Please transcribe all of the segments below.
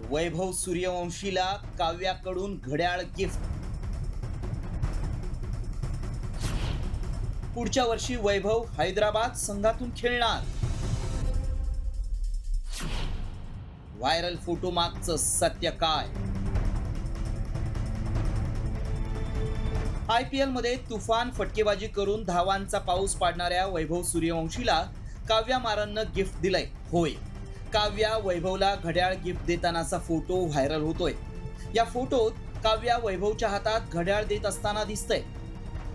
वैभव सूर्यवंशीला काव्याकडून घड्याळ गिफ्ट. पुढच्या वर्षी वैभव हैदराबाद संघातून खेळणार. व्हायरल फोटो मागचं सत्य काय? IPL मध्ये तुफान फटकेबाजी करून धावांचा पाऊस पाडणाऱ्या वैभव सूर्यवंशीला काव्या मारननं गिफ्ट दिलंय. होय, काव्या वैभवला घड्याळ गिफ्ट देतानाचा फोटो व्हायरल होतोय. या फोटोत काव्या वैभवच्या हातात घड्याळ देत असताना दिसतंय.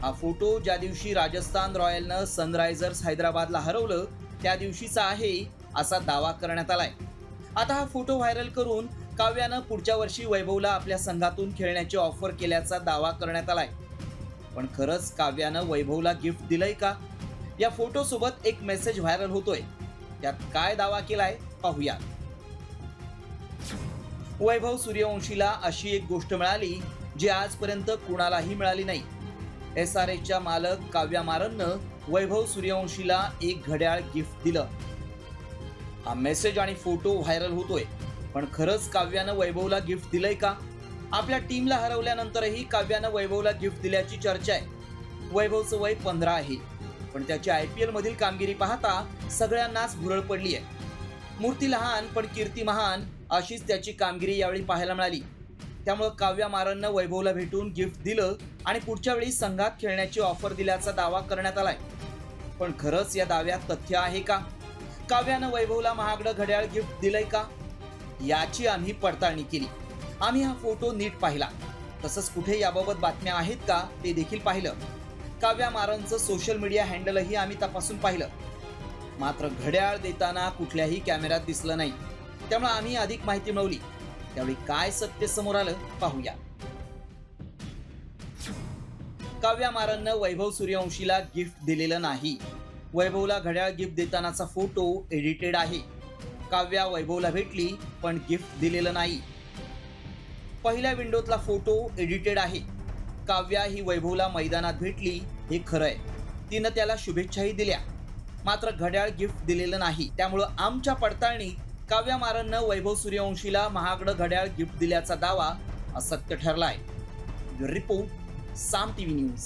हा फोटो ज्या दिवशी राजस्थान रॉयलनं सनरायझर्स हैदराबादला हरवलं त्या दिवशीचा आहे असा दावा करण्यात आलाय. आता हा फोटो व्हायरल करून काव्यानं पुढच्या वर्षी वैभवला आपल्या संघातून खेळण्याची ऑफर केल्याचा दावा करण्यात आलाय. पण खरंच काव्यानं वैभवला गिफ्ट दिलंय का? या फोटो सोबत एक मेसेज व्हायरल होतोय. त्यात काय दावा केलाय पाहूया. वैभव सूर्यवंशीला अशी एक गोष्ट मिळाली जी आजपर्यंत कुणालाही मिळाली नाही. SRHच्या मालक काव्या मारननं वैभव सूर्यवंशीला एक घड्याळ गिफ्ट दिलं. हा मेसेज आणि फोटो व्हायरल होतोय. पण खरंच काव्यानं वैभवला गिफ्ट दिलंय का? आपल्या टीमला हरवल्यानंतरही काव्यानं वैभवला गिफ्ट दिल्याची चर्चा आहे. वैभवचं वय 15 आहे, पण त्याची IPL मधील कामगिरी पाहता सगळ्यांनाच भुरळ पडली आहे. मूर्ती लहान पण कीर्ती महान अशीच त्याची कामगिरी यावेळी पाहायला मिळाली. त्यामुळे काव्या मारननं वैभवला भेटून गिफ्ट दिलं आणि पुढच्या वेळी संघात खेळण्याची ऑफर दिल्याचा दावा करण्यात आलाय. पण खरंच या दाव्यात तथ्य आहे का? काव्यानं वैभवला महागडं घड्याळ गिफ्ट दिलंय का? याची आम्ही पडताळणी केली. आम्ही हा फोटो नीट पाहिला. तसंच कुठे याबाबत बातम्या आहेत का ते देखील पाहिलं. काव्या मारनचं सोशल मीडिया हँडलही आम्ही तपासून पाहिलं. मात्र घड्याळ देताना कुठल्याही कॅमेऱ्यात दिसलं नाही. त्यामुळे आम्ही अधिक माहिती मिळवली. त्यावेळी काय सत्य समोर आलं पाहूया. काव्या मारननं वैभव सूर्यवंशीला गिफ्ट दिलेलं नाही. वैभवला घड्याळ गिफ्ट देतानाचा फोटो एडिटेड आहे. काव्या वैभवला भेटली पण गिफ्ट दिलेलं नाही. पहिल्या विंडोतला फोटो एडिटेड आहे. काव्या ही वैभवला मैदानात भेटली हे खरं आहे. तिनं त्याला शुभेच्छाही दिल्या. मात्र घड्याळ गिफ्ट दिलेलं नाही. त्यामुळं आमच्या पडताळणीत काव्या मारननं वैभव सूर्यवंशीला महागडं घड्याळ गिफ्ट दिल्याचा दावा असत्य ठरलाय. रिपोर्ट साम TV न्यूज.